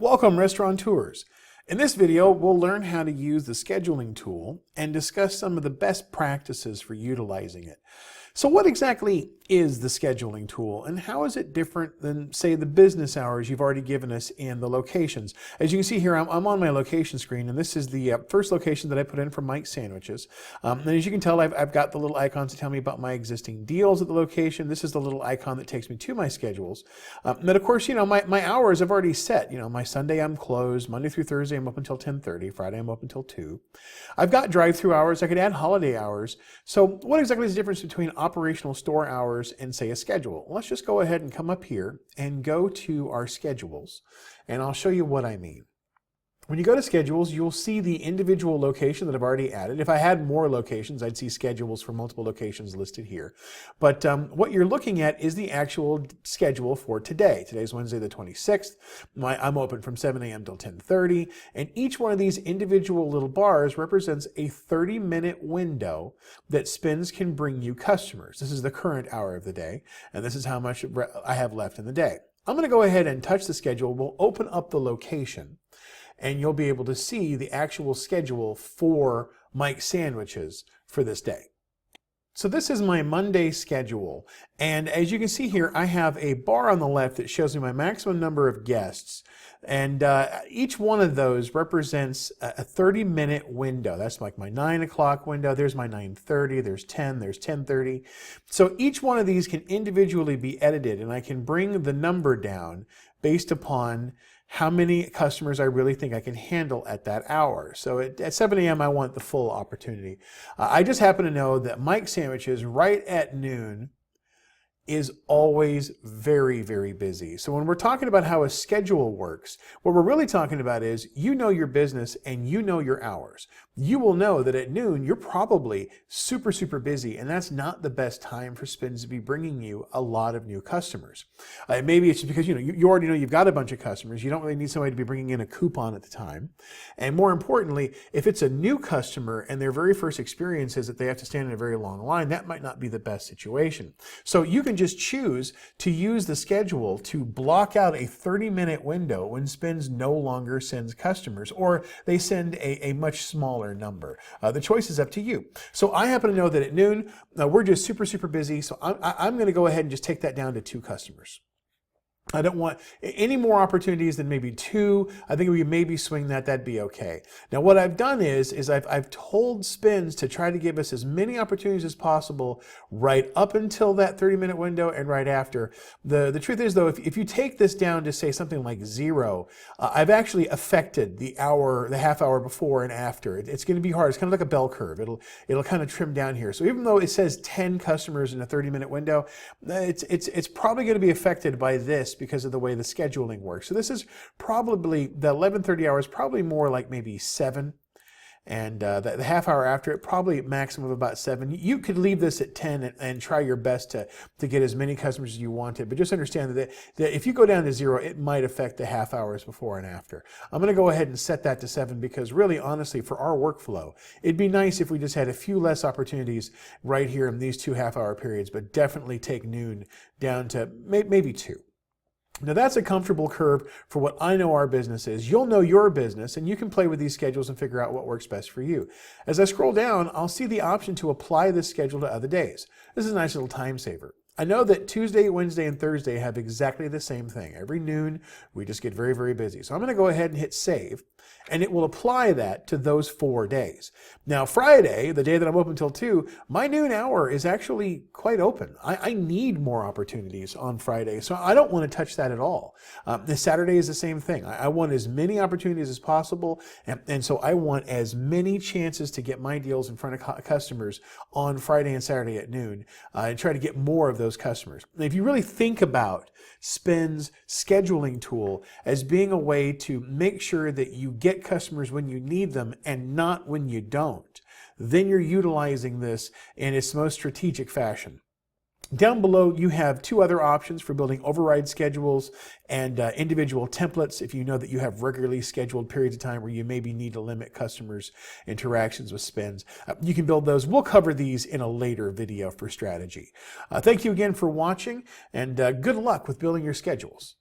Welcome, restaurateurs. In this video, we'll learn how to use the scheduling tool and discuss some of the best practices for utilizing it. So what exactly is the scheduling tool, and how is it different than, say, the business hours you've already given us in the locations? As you can see here, I'm on my location screen, and this is the first location that I put in for Mike's Sandwiches. And as you can tell, I've got the little icons to tell me about my existing deals at the location. This is the little icon that takes me to my schedules. But of course, my hours I've already set. My Sunday I'm closed. Monday through Thursday I'm up until 10:30. Friday I'm up until 2. I've got drive-through hours. I could add holiday hours. So what exactly is the difference between operational store hours and, say, a schedule? Let's just go ahead and come up here and go to our schedules, and I'll show you what I mean. When you go to schedules, you'll see the individual location that I've already added. If I had more locations, I'd see schedules for multiple locations listed here. But what you're looking at is the actual schedule for today. Today's Wednesday the 26th. I'm open from 7 a.m. till 10:30. And each one of these individual little bars represents a 30-minute window that Spins can bring you customers. This is the current hour of the day, and this is how much I have left in the day. I'm going to go ahead and touch the schedule. We'll open up the location, and you'll be able to see the actual schedule for Mike's Sandwiches for this day. So this is my Monday schedule, and as you can see here, I have a bar on the left that shows me my maximum number of guests, and each one of those represents a 30-minute window. That's like my 9 o'clock window. There's my 9:30, there's 10, there's 10:30. So each one of these can individually be edited, and I can bring the number down based upon how many customers I really think I can handle at that hour. So at 7 a.m. I want the full opportunity. I just happen to know that Mike's Sandwiches right at noon is always very, very busy. So when we're talking about how a schedule works, what we're really talking about is you know your business and you know your hours. You will know that at noon you're probably super, super busy, and that's not the best time for Spins to be bringing you a lot of new customers. Maybe it's just because you already know you've got a bunch of customers. You don't really need somebody to be bringing in a coupon at the time. And more importantly, if it's a new customer and their very first experience is that they have to stand in a very long line, that might not be the best situation. So you can just choose to use the schedule to block out a 30-minute window when Spins no longer sends customers, or they send a much smaller number. The choice is up to you. So I happen to know that at noon, we're just super, super busy. So I'm going to go ahead and just take that down to 2 customers. I don't want any more opportunities than maybe 2. I think we maybe swing that. That'd be okay. Now, what I've done is I've told Spins to try to give us as many opportunities as possible right up until that 30-minute window and right after. The truth is, though, if you take this down to, say, something like 0, I've actually affected the half hour before and after. It's going to be hard. It's kind of like a bell curve. It'll kind of trim down here. So even though it says 10 customers in a 30-minute window, it's probably going to be affected by this because of the way the scheduling works. So this is probably, the 11:30 hours, probably more like maybe 7. And the half hour after it, probably maximum of about 7. You could leave this at 10 and try your best to get as many customers as you wanted. But just understand that if you go down to 0, it might affect the half hours before and after. I'm going to go ahead and set that to 7 because really, honestly, for our workflow, it'd be nice if we just had a few less opportunities right here in these 2 half-hour periods, but definitely take noon down to maybe 2. Now that's a comfortable curve for what I know our business is. You'll know your business, and you can play with these schedules and figure out what works best for you. As I scroll down, I'll see the option to apply this schedule to other days. This is a nice little time saver. I know that Tuesday, Wednesday, and Thursday have exactly the same thing. Every noon, we just get very, very busy. So I'm going to go ahead and hit save, and it will apply that to those 4 days. Now, Friday, the day that I'm open until 2, my noon hour is actually quite open. I need more opportunities on Friday, so I don't want to touch that at all. This Saturday is the same thing. I want as many opportunities as possible, and so I want as many chances to get my deals in front of customers on Friday and Saturday at noon, and try to get more of those customers. And if you really think about Spins' scheduling tool as being a way to make sure that you get customers when you need them and not when you don't, then you're utilizing this in its most strategic fashion. Down below, you have 2 other options for building override schedules and individual templates if you know that you have regularly scheduled periods of time where you maybe need to limit customers' interactions with Spins. You can build those. We'll cover these in a later video for strategy. Thank you again for watching, and good luck with building your schedules.